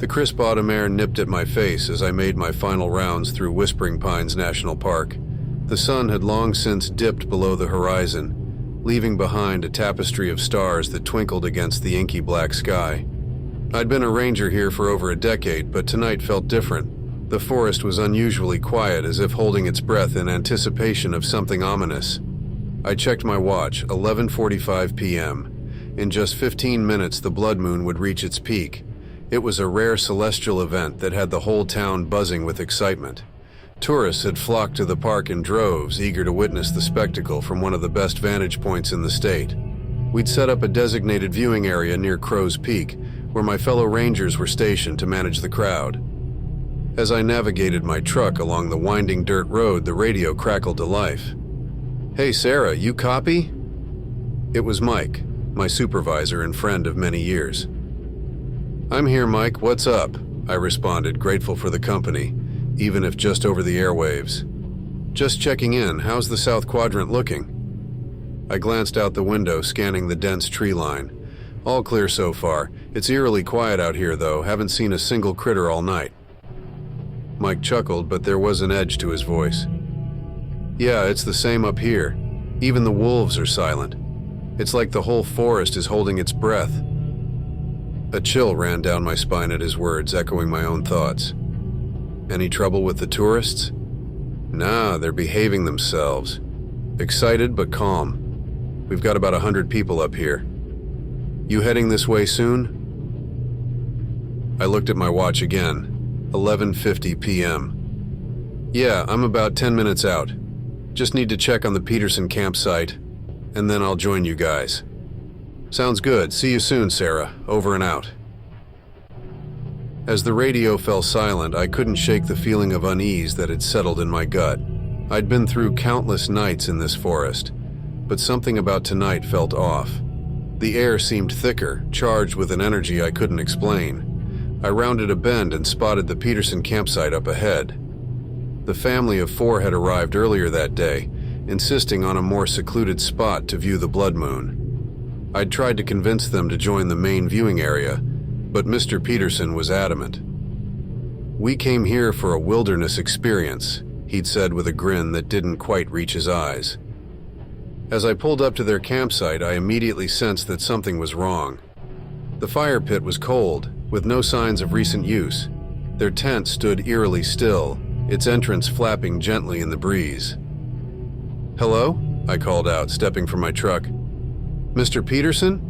The crisp autumn air nipped at my face as I made my final rounds through Whispering Pines National Park. The sun had long since dipped below the horizon, leaving behind a tapestry of stars that twinkled against the inky black sky. I'd been a ranger here for over a decade, but tonight felt different. The forest was unusually quiet, as if holding its breath in anticipation of something ominous. I checked my watch, 11:45 p.m. In just 15 minutes, the blood moon would reach its peak. It was a rare celestial event that had the whole town buzzing with excitement. Tourists had flocked to the park in droves, eager to witness the spectacle from one of the best vantage points in the state. We'd set up a designated viewing area near Crow's Peak, where my fellow rangers were stationed to manage the crowd. As I navigated my truck along the winding dirt road, the radio crackled to life. "Hey Sarah, you copy?" It was Mike, my supervisor and friend of many years. "I'm here, Mike, what's up?" I responded, grateful for the company, even if just over the airwaves. "Just checking in, how's the South Quadrant looking?" I glanced out the window, scanning the dense tree line. "All clear so far. It's eerily quiet out here, though. Haven't seen a single critter all night." Mike chuckled, but there was an edge to his voice. "Yeah, it's the same up here. Even the wolves are silent. It's like the whole forest is holding its breath." A chill ran down my spine at his words, echoing my own thoughts. "Any trouble with the tourists?" "Nah, they're behaving themselves. Excited but calm. We've got about 100 people up here. You heading this way soon?" I looked at my watch again. 11:50 p.m. "Yeah, I'm about 10 minutes out. Just need to check on the Peterson campsite, and then I'll join you guys." "Sounds good. See you soon, Sarah. Over and out." As the radio fell silent, I couldn't shake the feeling of unease that had settled in my gut. I'd been through countless nights in this forest, but something about tonight felt off. The air seemed thicker, charged with an energy I couldn't explain. I rounded a bend and spotted the Peterson campsite up ahead. The family of 4 had arrived earlier that day, insisting on a more secluded spot to view the blood moon. I'd tried to convince them to join the main viewing area, but Mr. Peterson was adamant. "We came here for a wilderness experience," he'd said with a grin that didn't quite reach his eyes. As I pulled up to their campsite, I immediately sensed that something was wrong. The fire pit was cold, with no signs of recent use. Their tent stood eerily still, its entrance flapping gently in the breeze. "Hello?" I called out, stepping from my truck. "Mr. Peterson?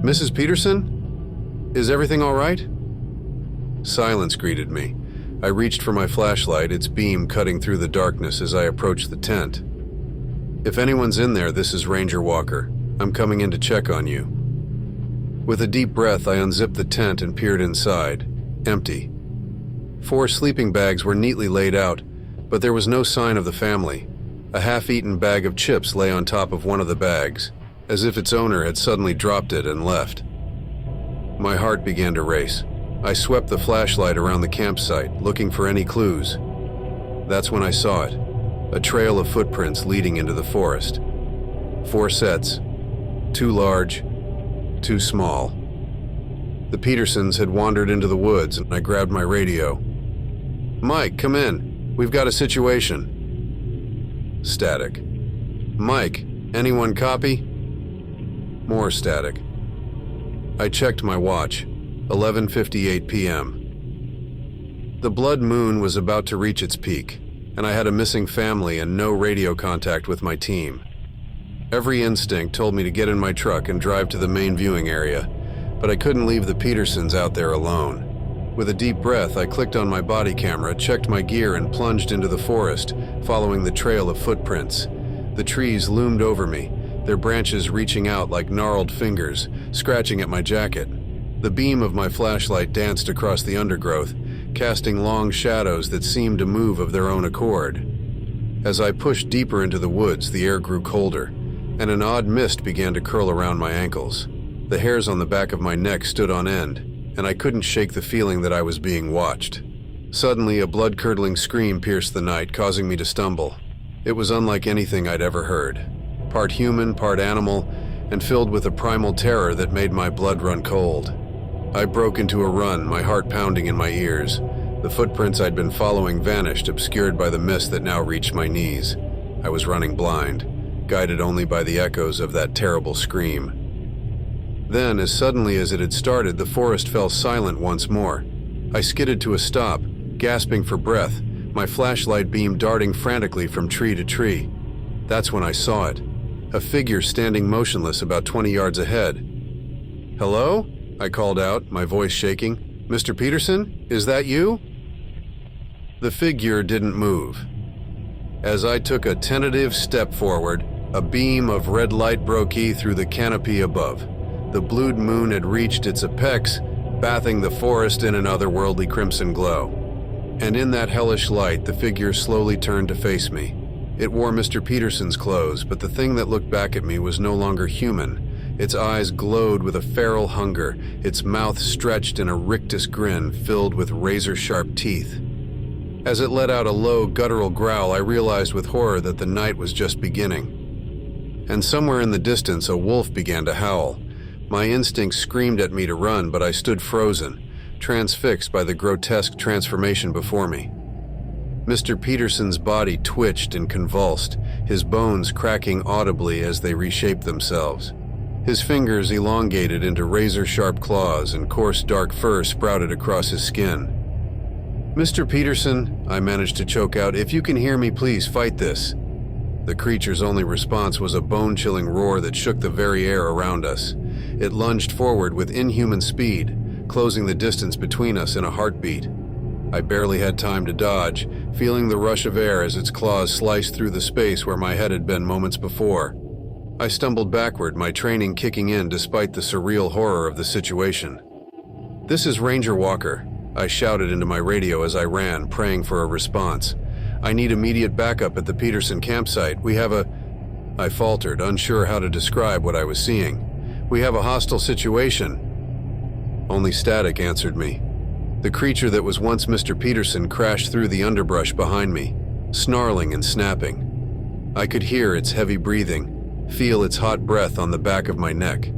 Mrs. Peterson? Is everything all right?" Silence greeted me. I reached for my flashlight, its beam cutting through the darkness as I approached the tent. "If anyone's in there, this is Ranger Walker. I'm coming in to check on you." With a deep breath, I unzipped the tent and peered inside. Empty. 4 sleeping bags were neatly laid out, but there was no sign of the family. A half-eaten bag of chips lay on top of one of the bags, as if its owner had suddenly dropped it and left. My heart began to race. I swept the flashlight around the campsite, looking for any clues. That's when I saw it, a trail of footprints leading into the forest. 4 sets, 2 large, 2 small. The Petersons had wandered into the woods, and I grabbed my radio. "Mike, come in. We've got a situation." Static. "Mike, anyone copy?" More static. I checked my watch. 11:58 p.m. The blood moon was about to reach its peak, and I had a missing family and no radio contact with my team. Every instinct told me to get in my truck and drive to the main viewing area, but I couldn't leave the Petersons out there alone. With a deep breath, I clicked on my body camera, checked my gear, and plunged into the forest, following the trail of footprints. The trees loomed over me, their branches reaching out like gnarled fingers, scratching at my jacket. The beam of my flashlight danced across the undergrowth, casting long shadows that seemed to move of their own accord. As I pushed deeper into the woods, the air grew colder, and an odd mist began to curl around my ankles. The hairs on the back of my neck stood on end, and I couldn't shake the feeling that I was being watched. Suddenly, a blood-curdling scream pierced the night, causing me to stumble. It was unlike anything I'd ever heard. Part human, part animal, and filled with a primal terror that made my blood run cold. I broke into a run, my heart pounding in my ears. The footprints I'd been following vanished, obscured by the mist that now reached my knees. I was running blind, guided only by the echoes of that terrible scream. Then, as suddenly as it had started, the forest fell silent once more. I skidded to a stop, gasping for breath, my flashlight beam darting frantically from tree to tree. That's when I saw it. A figure standing motionless about 20 yards ahead. "Hello?" I called out, my voice shaking. "Mr. Peterson, is that you?" The figure didn't move. As I took a tentative step forward, a beam of red light broke through the canopy above. The blued moon had reached its apex, bathing the forest in an otherworldly crimson glow. And in that hellish light, the figure slowly turned to face me. It wore Mr. Peterson's clothes, but the thing that looked back at me was no longer human. Its eyes glowed with a feral hunger, its mouth stretched in a rictus grin filled with razor-sharp teeth. As it let out a low, guttural growl, I realized with horror that the night was just beginning. And somewhere in the distance, a wolf began to howl. My instincts screamed at me to run, but I stood frozen, transfixed by the grotesque transformation before me. Mr. Peterson's body twitched and convulsed, his bones cracking audibly as they reshaped themselves. His fingers elongated into razor-sharp claws, and coarse dark fur sprouted across his skin. "Mr. Peterson," I managed to choke out, "if you can hear me, please fight this." The creature's only response was a bone-chilling roar that shook the very air around us. It lunged forward with inhuman speed, closing the distance between us in a heartbeat. I barely had time to dodge, feeling the rush of air as its claws sliced through the space where my head had been moments before. I stumbled backward, my training kicking in despite the surreal horror of the situation. "This is Ranger Walker," I shouted into my radio as I ran, praying for a response. "I need immediate backup at the Peterson campsite. We have a—" I faltered, unsure how to describe what I was seeing. "We have a hostile situation." Only static answered me. The creature that was once Mr. Peterson crashed through the underbrush behind me, snarling and snapping. I could hear its heavy breathing, feel its hot breath on the back of my neck.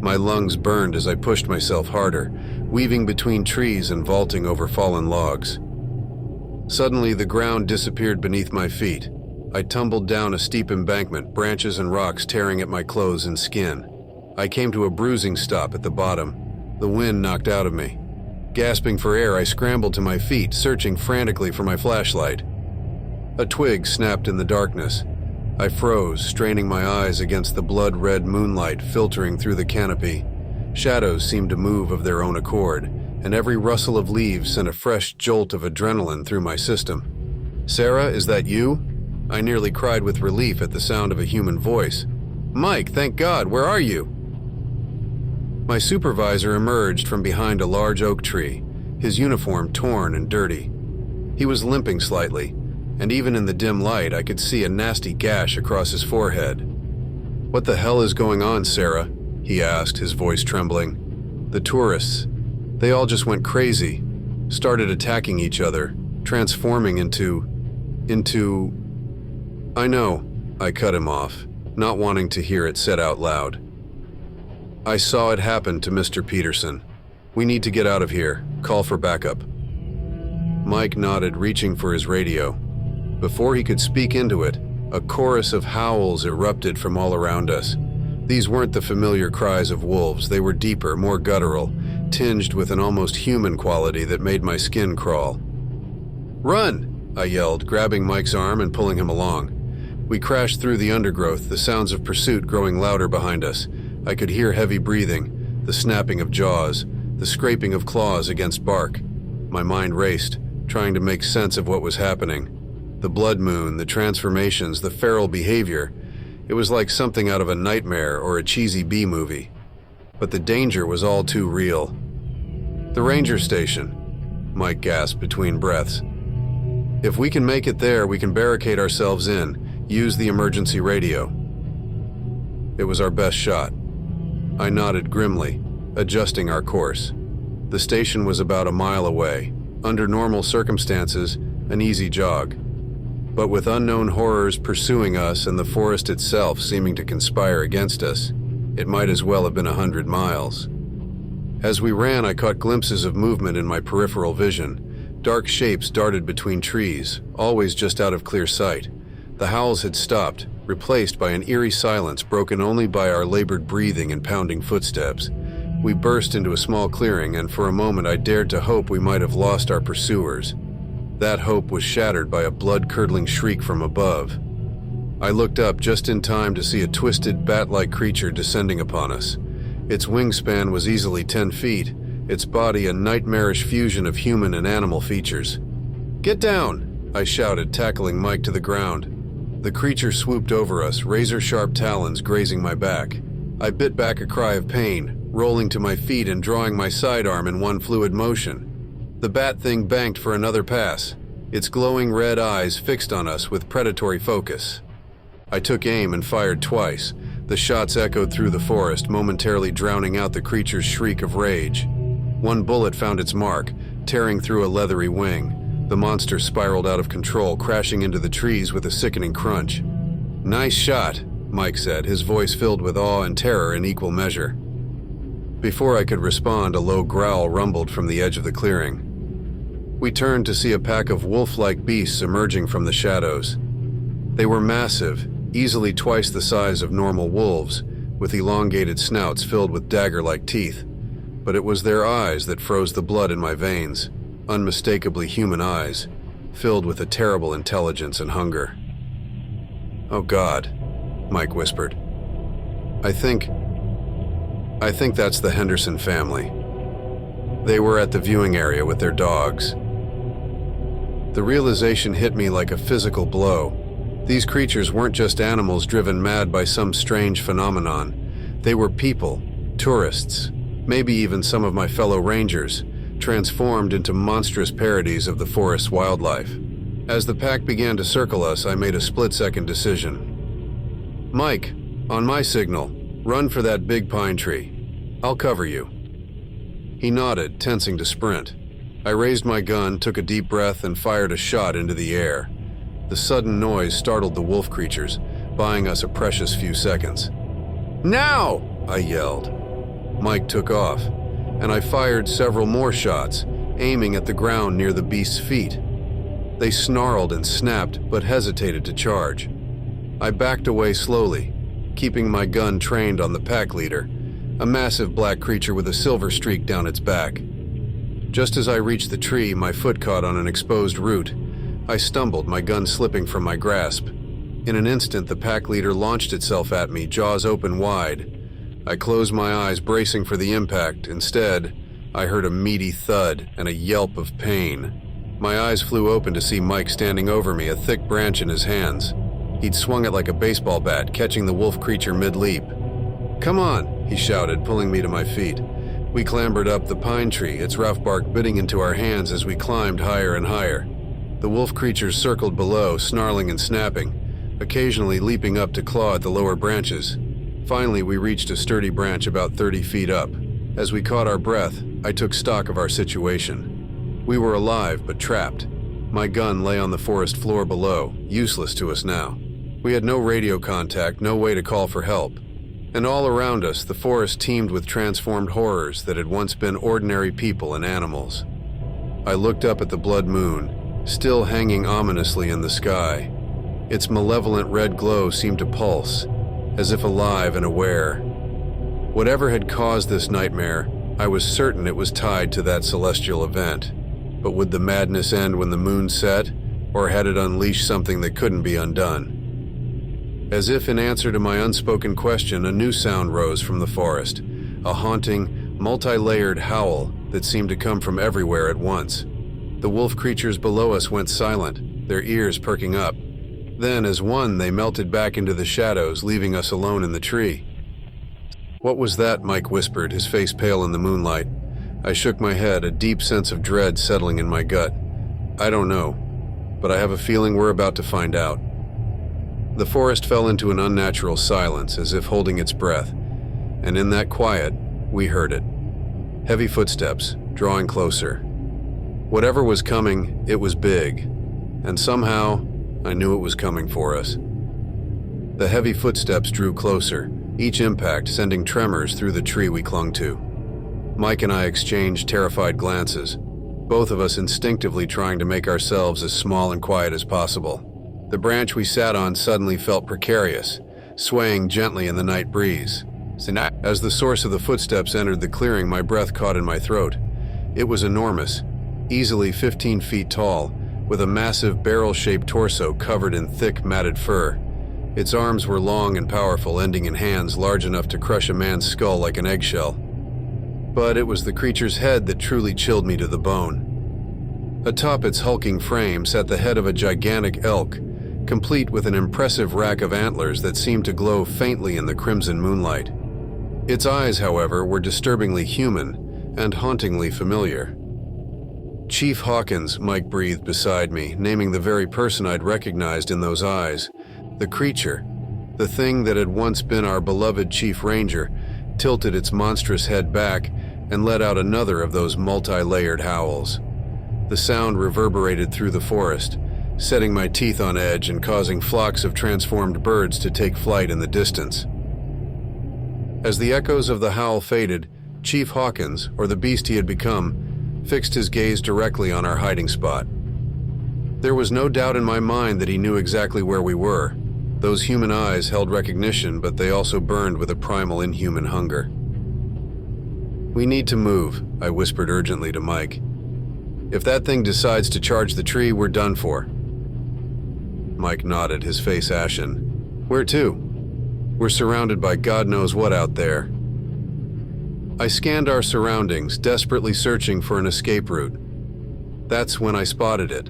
My lungs burned as I pushed myself harder, weaving between trees and vaulting over fallen logs. Suddenly, the ground disappeared beneath my feet. I tumbled down a steep embankment, branches and rocks tearing at my clothes and skin. I came to a bruising stop at the bottom. The wind knocked out of me. Gasping for air, I scrambled to my feet, searching frantically for my flashlight. A twig snapped in the darkness. I froze, straining my eyes against the blood-red moonlight filtering through the canopy. Shadows seemed to move of their own accord, and every rustle of leaves sent a fresh jolt of adrenaline through my system. "Sarah, is that you?" I nearly cried with relief at the sound of a human voice. "Mike, thank God, where are you?" My supervisor emerged from behind a large oak tree, his uniform torn and dirty. He was limping slightly, and even in the dim light I could see a nasty gash across his forehead. "What the hell is going on, Sarah?" he asked, his voice trembling. "The tourists, they all just went crazy, started attacking each other, transforming into... I know," I cut him off, not wanting to hear it said out loud. "I saw it happen to Mr. Peterson. We need to get out of here. Call for backup." Mike nodded, reaching for his radio. Before he could speak into it, a chorus of howls erupted from all around us. These weren't the familiar cries of wolves. They were deeper, more guttural, tinged with an almost human quality that made my skin crawl. "Run!" I yelled, grabbing Mike's arm and pulling him along. We crashed through the undergrowth, the sounds of pursuit growing louder behind us. I could hear heavy breathing, the snapping of jaws, the scraping of claws against bark. My mind raced, trying to make sense of what was happening. The blood moon, the transformations, the feral behavior. It was like something out of a nightmare or a cheesy B-movie. But the danger was all too real. "The ranger station," Mike gasped between breaths. "If we can make it there, we can barricade ourselves in, use the emergency radio." It was our best shot. I nodded grimly, adjusting our course. The station was about a mile away. Under normal circumstances, an easy jog. But with unknown horrors pursuing us and the forest itself seeming to conspire against us, it might as well have been 100 miles. As we ran, I caught glimpses of movement in my peripheral vision. Dark shapes darted between trees, always just out of clear sight. The howls had stopped, replaced by an eerie silence broken only by our labored breathing and pounding footsteps. We burst into a small clearing, and for a moment I dared to hope we might have lost our pursuers. That hope was shattered by a blood-curdling shriek from above. I looked up just in time to see a twisted, bat-like creature descending upon us. Its wingspan was easily 10 feet, its body a nightmarish fusion of human and animal features. "Get down!" I shouted, tackling Mike to the ground. The creature swooped over us, razor-sharp talons grazing my back. I bit back a cry of pain, rolling to my feet and drawing my sidearm in one fluid motion. The bat thing banked for another pass, its glowing red eyes fixed on us with predatory focus. I took aim and fired twice. The shots echoed through the forest, momentarily drowning out the creature's shriek of rage. One bullet found its mark, tearing through a leathery wing. The monster spiraled out of control, crashing into the trees with a sickening crunch. "Nice shot," Mike said, his voice filled with awe and terror in equal measure. Before I could respond, a low growl rumbled from the edge of the clearing. We turned to see a pack of wolf-like beasts emerging from the shadows. They were massive, easily twice the size of normal wolves, with elongated snouts filled with dagger-like teeth. But it was their eyes that froze the blood in my veins, unmistakably human eyes, filled with a terrible intelligence and hunger. "Oh God," Mike whispered. I think that's the Henderson family. They were at the viewing area with their dogs." The realization hit me like a physical blow. These creatures weren't just animals driven mad by some strange phenomenon. They were people, tourists, maybe even some of my fellow rangers, transformed into monstrous parodies of the forest's wildlife. As the pack began to circle us, I made a split-second decision. "Mike, on my signal, run for that big pine tree. I'll cover you." He nodded, tensing to sprint. I raised my gun, took a deep breath, and fired a shot into the air. The sudden noise startled the wolf creatures, buying us a precious few seconds. "Now!" I yelled. Mike took off, and I fired several more shots, aiming at the ground near the beast's feet. They snarled and snapped, but hesitated to charge. I backed away slowly, keeping my gun trained on the pack leader, a massive black creature with a silver streak down its back. Just as I reached the tree, my foot caught on an exposed root. I stumbled, my gun slipping from my grasp. In an instant, the pack leader launched itself at me, jaws open wide. I closed my eyes, bracing for the impact. Instead, I heard a meaty thud and a yelp of pain. My eyes flew open to see Mike standing over me, a thick branch in his hands. He'd swung it like a baseball bat, catching the wolf creature mid-leap. "Come on," he shouted, pulling me to my feet. We clambered up the pine tree, its rough bark biting into our hands as we climbed higher and higher. The wolf creatures circled below, snarling and snapping, occasionally leaping up to claw at the lower branches. Finally, we reached a sturdy branch about 30 feet up. As we caught our breath, I took stock of our situation. We were alive, but trapped. My gun lay on the forest floor below, useless to us now. We had no radio contact, no way to call for help. And all around us, the forest teemed with transformed horrors that had once been ordinary people and animals. I looked up at the blood moon, still hanging ominously in the sky. Its malevolent red glow seemed to pulse, as if alive and aware. Whatever had caused this nightmare, I was certain it was tied to that celestial event. But would the madness end when the moon set, or had it unleashed something that couldn't be undone? As if in answer to my unspoken question, a new sound rose from the forest, a haunting, multi-layered howl that seemed to come from everywhere at once. The wolf creatures below us went silent, their ears perking up. Then, as one, they melted back into the shadows, leaving us alone in the tree. "What was that?" Mike whispered, his face pale in the moonlight. I shook my head, a deep sense of dread settling in my gut. "I don't know, but I have a feeling we're about to find out." The forest fell into an unnatural silence, as if holding its breath, and in that quiet, we heard it. Heavy footsteps, drawing closer. Whatever was coming, it was big, and somehow, I knew it was coming for us. The heavy footsteps drew closer, each impact sending tremors through the tree we clung to. Mike and I exchanged terrified glances, both of us instinctively trying to make ourselves as small and quiet as possible. The branch we sat on suddenly felt precarious, swaying gently in the night breeze. As the source of the footsteps entered the clearing, my breath caught in my throat. It was enormous, easily 15 feet tall, with a massive barrel-shaped torso covered in thick, matted fur. Its arms were long and powerful, ending in hands large enough to crush a man's skull like an eggshell. But it was the creature's head that truly chilled me to the bone. Atop its hulking frame sat the head of a gigantic elk, complete with an impressive rack of antlers that seemed to glow faintly in the crimson moonlight. Its eyes, however, were disturbingly human and hauntingly familiar. "Chief Hawkins," Mike breathed beside me, naming the very person I'd recognized in those eyes. The creature, the thing that had once been our beloved Chief Ranger, tilted its monstrous head back and let out another of those multi-layered howls. The sound reverberated through the forest, setting my teeth on edge and causing flocks of transformed birds to take flight in the distance. As the echoes of the howl faded, Chief Hawkins, or the beast he had become, fixed his gaze directly on our hiding spot. There was no doubt in my mind that he knew exactly where we were. Those human eyes held recognition, but they also burned with a primal inhuman hunger. "We need to move," I whispered urgently to Mike. "If that thing decides to charge the tree, we're done for." Mike nodded, his face ashen. "Where to? We're surrounded by God knows what out there." I scanned our surroundings, desperately searching for an escape route. That's when I spotted it.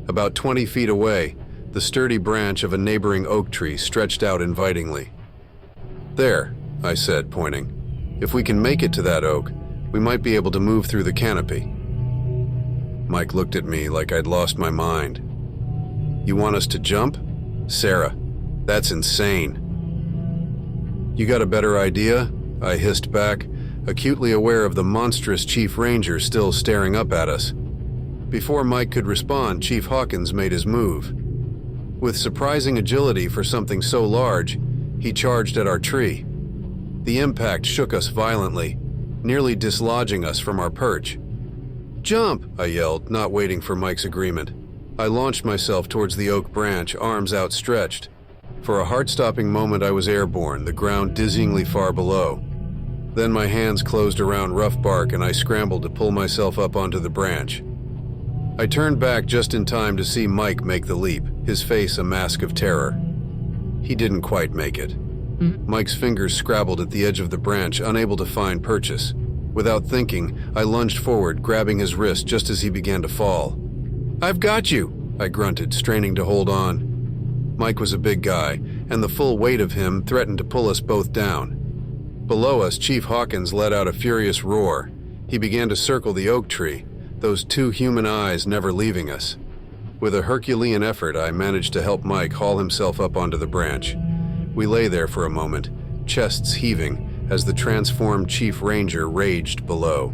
About 20 feet away, the sturdy branch of a neighboring oak tree stretched out invitingly. "There," I said, pointing. "If we can make it to that oak, we might be able to move through the canopy." Mike looked at me like I'd lost my mind. "You want us to jump? Sarah, that's insane." "You got a better idea?" I hissed back, acutely aware of the monstrous Chief Ranger still staring up at us. Before Mike could respond, Chief Hawkins made his move. With surprising agility for something so large, he charged at our tree. The impact shook us violently, nearly dislodging us from our perch. "Jump!" I yelled, not waiting for Mike's agreement. I launched myself towards the oak branch, arms outstretched. For a heart-stopping moment I was airborne, the ground dizzyingly far below. Then my hands closed around rough bark and I scrambled to pull myself up onto the branch. I turned back just in time to see Mike make the leap, his face a mask of terror. He didn't quite make it. Mike's fingers scrabbled at the edge of the branch, unable to find purchase. Without thinking, I lunged forward, grabbing his wrist just as he began to fall. "I've got you!" I grunted, straining to hold on. Mike was a big guy, and the full weight of him threatened to pull us both down. Below us, Chief Hawkins let out a furious roar. He began to circle the oak tree, those two human eyes never leaving us. With a Herculean effort, I managed to help Mike haul himself up onto the branch. We lay there for a moment, chests heaving, as the transformed Chief Ranger raged below.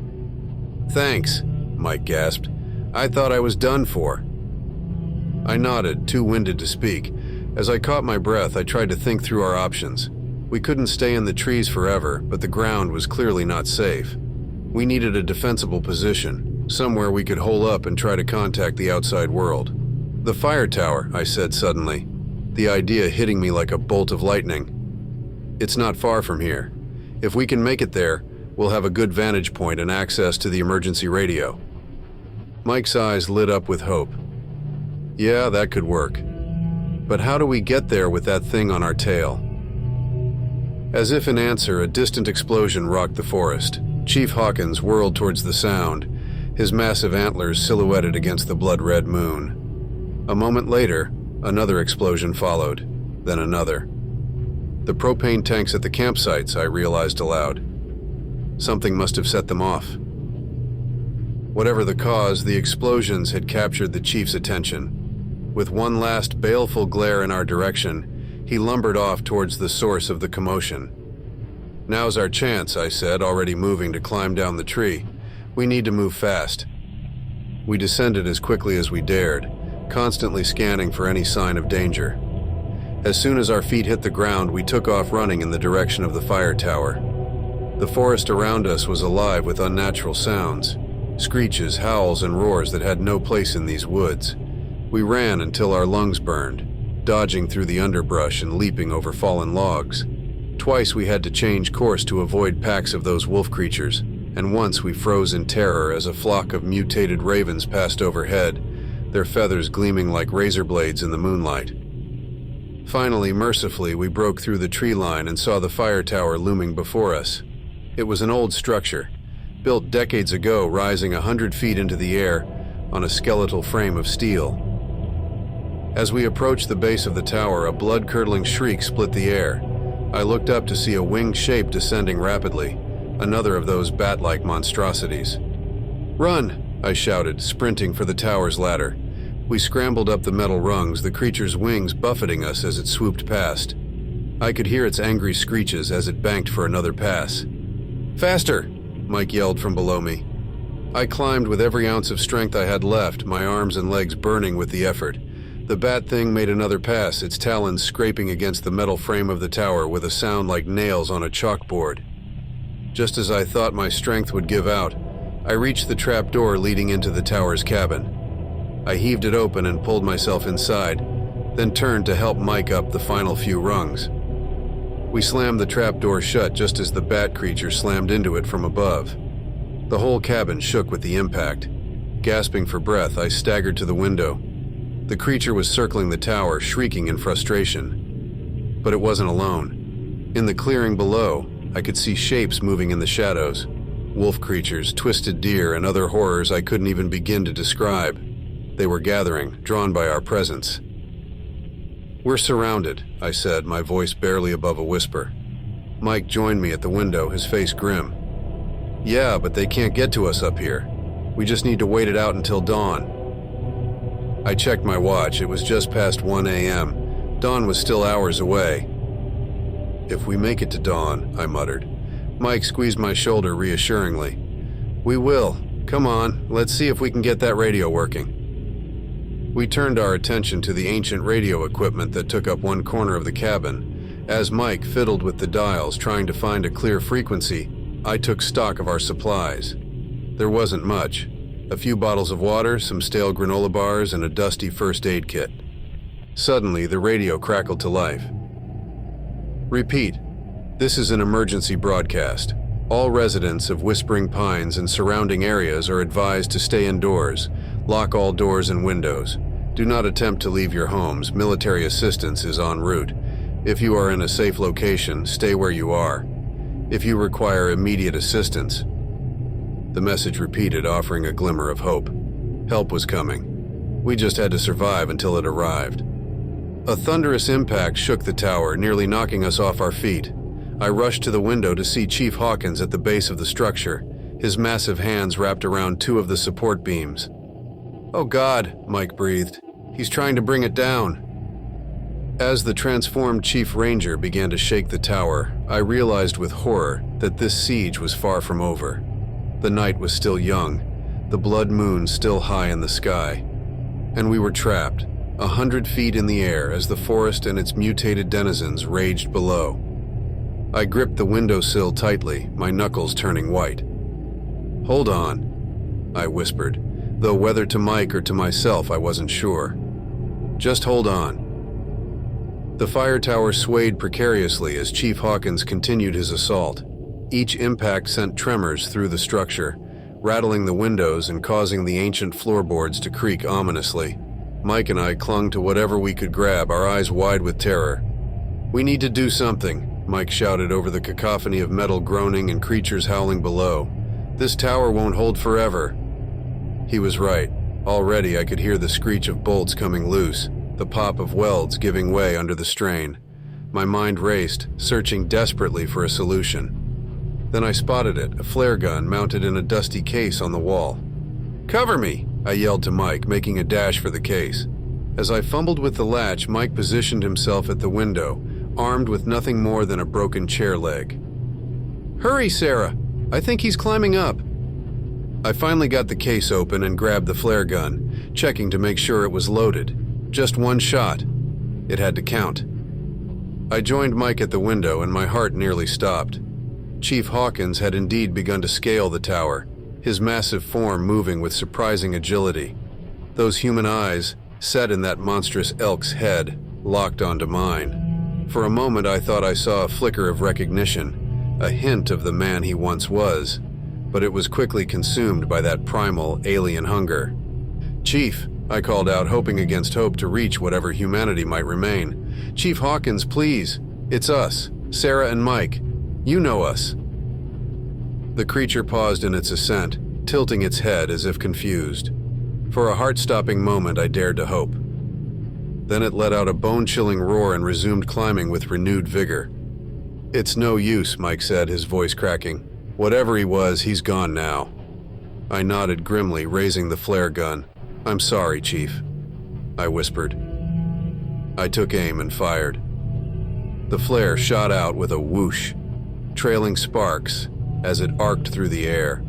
"Thanks," Mike gasped. "I thought I was done for." I nodded, too winded to speak. As I caught my breath, I tried to think through our options. We couldn't stay in the trees forever, but the ground was clearly not safe. We needed a defensible position, somewhere we could hole up and try to contact the outside world. "The fire tower," I said suddenly, the idea hitting me like a bolt of lightning. "It's not far from here. If we can make it there, we'll have a good vantage point and access to the emergency radio." Mike's eyes lit up with hope. "Yeah, that could work. But how do we get there with that thing on our tail?" As if in answer, a distant explosion rocked the forest. Chief Hawkins whirled towards the sound, his massive antlers silhouetted against the blood-red moon. A moment later, another explosion followed, then another. The propane tanks at the campsites, I realized aloud. Something must have set them off. Whatever the cause, the explosions had captured the chief's attention. With one last baleful glare in our direction, he lumbered off towards the source of the commotion. "Now's our chance," I said, already moving to climb down the tree. "We need to move fast." We descended as quickly as we dared, constantly scanning for any sign of danger. As soon as our feet hit the ground, we took off running in the direction of the fire tower. The forest around us was alive with unnatural sounds, screeches, howls, and roars that had no place in these woods. We ran until our lungs burned, dodging through the underbrush and leaping over fallen logs. Twice we had to change course to avoid packs of those wolf creatures, and once we froze in terror as a flock of mutated ravens passed overhead, their feathers gleaming like razor blades in the moonlight. Finally, mercifully, we broke through the tree line and saw the fire tower looming before us. It was an old structure, built decades ago, rising 100 feet into the air on a skeletal frame of steel. As we approached the base of the tower, a blood-curdling shriek split the air. I looked up to see a winged shape descending rapidly, another of those bat-like monstrosities. "Run!" I shouted, sprinting for the tower's ladder. We scrambled up the metal rungs, the creature's wings buffeting us as it swooped past. I could hear its angry screeches as it banked for another pass. "Faster!" Mike yelled from below me. I climbed with every ounce of strength I had left, my arms and legs burning with the effort. The bat thing made another pass, its talons scraping against the metal frame of the tower with a sound like nails on a chalkboard. Just as I thought my strength would give out, I reached the trap door leading into the tower's cabin. I heaved it open and pulled myself inside, then turned to help Mike up the final few rungs. We slammed the trap door shut just as the bat creature slammed into it from above. The whole cabin shook with the impact. Gasping for breath, I staggered to the window. The creature was circling the tower, shrieking in frustration. But it wasn't alone. In the clearing below, I could see shapes moving in the shadows. Wolf creatures, twisted deer, and other horrors I couldn't even begin to describe. They were gathering, drawn by our presence. "We're surrounded," I said, my voice barely above a whisper. Mike joined me at the window, his face grim. "Yeah, but they can't get to us up here. We just need to wait it out until dawn." I checked my watch. It was just past 1 a.m. Dawn was still hours away. "If we make it to dawn," I muttered. Mike squeezed my shoulder reassuringly. "We will. Come on, let's see if we can get that radio working." We turned our attention to the ancient radio equipment that took up one corner of the cabin. As Mike fiddled with the dials, trying to find a clear frequency, I took stock of our supplies. There wasn't much. A few bottles of water, some stale granola bars, and a dusty first aid kit. Suddenly, the radio crackled to life. "Repeat. This is an emergency broadcast. All residents of Whispering Pines and surrounding areas are advised to stay indoors. Lock all doors and windows. Do not attempt to leave your homes. Military assistance is en route. If you are in a safe location, stay where you are. If you require immediate assistance." The message repeated, offering a glimmer of hope. Help was coming. We just had to survive until it arrived. A thunderous impact shook the tower, nearly knocking us off our feet. I rushed to the window to see Chief Hawkins at the base of the structure, his massive hands wrapped around two of the support beams. "Oh God," Mike breathed. "He's trying to bring it down." As the transformed Chief Ranger began to shake the tower, I realized with horror that this siege was far from over. The night was still young, the blood moon still high in the sky, and we were trapped, 100 feet in the air as the forest and its mutated denizens raged below. I gripped the windowsill tightly, my knuckles turning white. "Hold on," I whispered, though whether to Mike or to myself I wasn't sure. "Just hold on." The fire tower swayed precariously as Chief Hawkins continued his assault. Each impact sent tremors through the structure, rattling the windows and causing the ancient floorboards to creak ominously. Mike and I clung to whatever we could grab, our eyes wide with terror. "We need to do something," Mike shouted over the cacophony of metal groaning and creatures howling below. "This tower won't hold forever." He was right. Already I could hear the screech of bolts coming loose, the pop of welds giving way under the strain. My mind raced, searching desperately for a solution. Then I spotted it, a flare gun mounted in a dusty case on the wall. "Cover me!" I yelled to Mike, making a dash for the case. As I fumbled with the latch, Mike positioned himself at the window, armed with nothing more than a broken chair leg. "Hurry, Sarah! I think he's climbing up!" I finally got the case open and grabbed the flare gun, checking to make sure it was loaded. Just one shot. It had to count. I joined Mike at the window and my heart nearly stopped. Chief Hawkins had indeed begun to scale the tower, his massive form moving with surprising agility. Those human eyes, set in that monstrous elk's head, locked onto mine. For a moment I thought I saw a flicker of recognition, a hint of the man he once was, but it was quickly consumed by that primal, alien hunger. "Chief," I called out, hoping against hope to reach whatever humanity might remain. "Chief Hawkins, please. It's us, Sarah and Mike. You know us." The creature paused in its ascent, tilting its head as if confused. For a heart-stopping moment, I dared to hope. Then it let out a bone-chilling roar and resumed climbing with renewed vigor. "It's no use," Mike said, his voice cracking. "Whatever he was, he's gone now." I nodded grimly, raising the flare gun. "I'm sorry, Chief," I whispered. I took aim and fired. The flare shot out with a whoosh, trailing sparks as it arced through the air.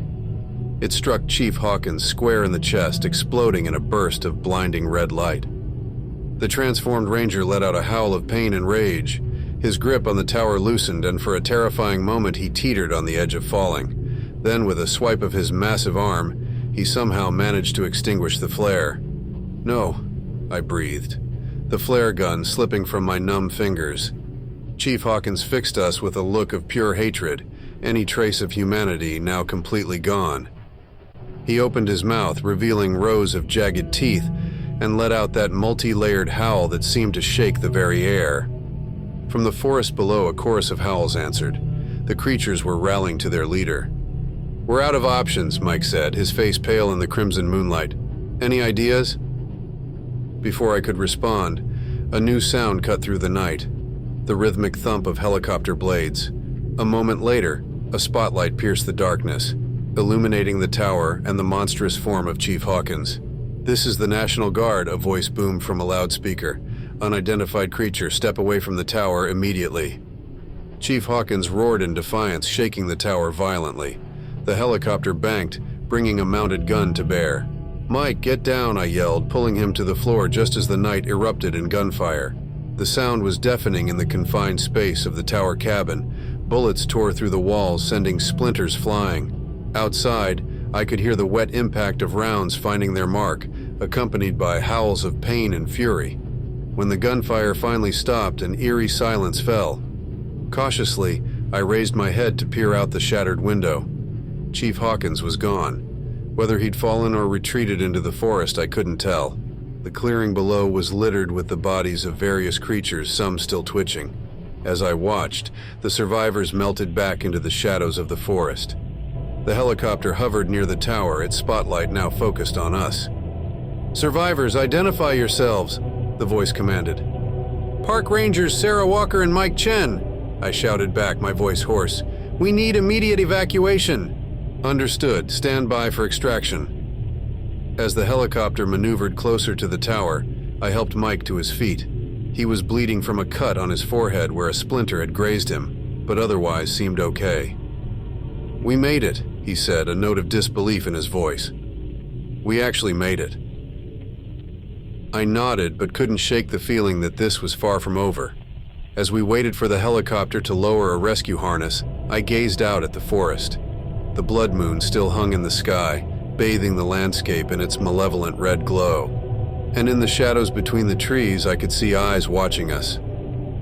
It struck Chief Hawkins square in the chest, exploding in a burst of blinding red light. The transformed ranger let out a howl of pain and rage. His grip on the tower loosened, and for a terrifying moment he teetered on the edge of falling. Then, with a swipe of his massive arm, he somehow managed to extinguish the flare. "No," I breathed, the flare gun slipping from my numb fingers. Chief Hawkins fixed us with a look of pure hatred, any trace of humanity now completely gone. He opened his mouth, revealing rows of jagged teeth, and let out that multi-layered howl that seemed to shake the very air. From the forest below, a chorus of howls answered. The creatures were rallying to their leader. "We're out of options," Mike said, his face pale in the crimson moonlight. "Any ideas?" Before I could respond, a new sound cut through the night, the rhythmic thump of helicopter blades. A moment later, a spotlight pierced the darkness, illuminating the tower and the monstrous form of Chief Hawkins. "This is the National Guard," a voice boomed from a loudspeaker. "Unidentified creature, step away from the tower immediately." Chief Hawkins roared in defiance, shaking the tower violently. The helicopter banked, bringing a mounted gun to bear. "Mike, get down," I yelled, pulling him to the floor just as the night erupted in gunfire. The sound was deafening in the confined space of the tower cabin. Bullets tore through the walls, sending splinters flying. Outside, I could hear the wet impact of rounds finding their mark, accompanied by howls of pain and fury. When the gunfire finally stopped, an eerie silence fell. Cautiously, I raised my head to peer out the shattered window. Chief Hawkins was gone. Whether he'd fallen or retreated into the forest, I couldn't tell. The clearing below was littered with the bodies of various creatures, some still twitching. As I watched, the survivors melted back into the shadows of the forest. The helicopter hovered near the tower, its spotlight now focused on us. "Survivors, identify yourselves," the voice commanded. "Park Rangers Sarah Walker and Mike Chen," I shouted back, my voice hoarse. "We need immediate evacuation." "Understood. Stand by for extraction." As the helicopter maneuvered closer to the tower, I helped Mike to his feet. He was bleeding from a cut on his forehead where a splinter had grazed him, but otherwise seemed okay. "We made it," he said, a note of disbelief in his voice. "We actually made it." I nodded, but couldn't shake the feeling that this was far from over. As we waited for the helicopter to lower a rescue harness, I gazed out at the forest. The blood moon still hung in the sky, bathing the landscape in its malevolent red glow. And in the shadows between the trees, I could see eyes watching us.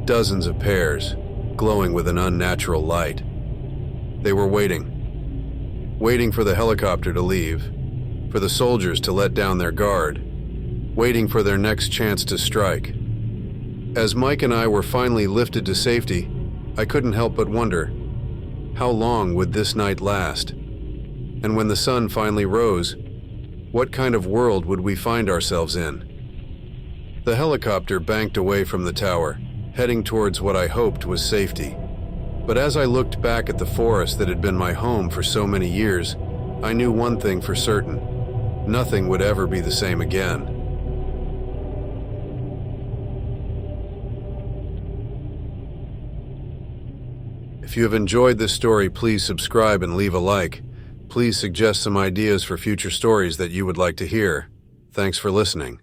Dozens of pairs, glowing with an unnatural light. They were waiting for the helicopter to leave, for the soldiers to let down their guard, waiting for their next chance to strike. As Mike and I were finally lifted to safety, I couldn't help but wonder, how long would this night last? And when the sun finally rose, what kind of world would we find ourselves in? The helicopter banked away from the tower, heading towards what I hoped was safety. But as I looked back at the forest that had been my home for so many years, I knew one thing for certain: nothing would ever be the same again. If you have enjoyed this story, please subscribe and leave a like. Please suggest some ideas for future stories that you would like to hear. Thanks for listening.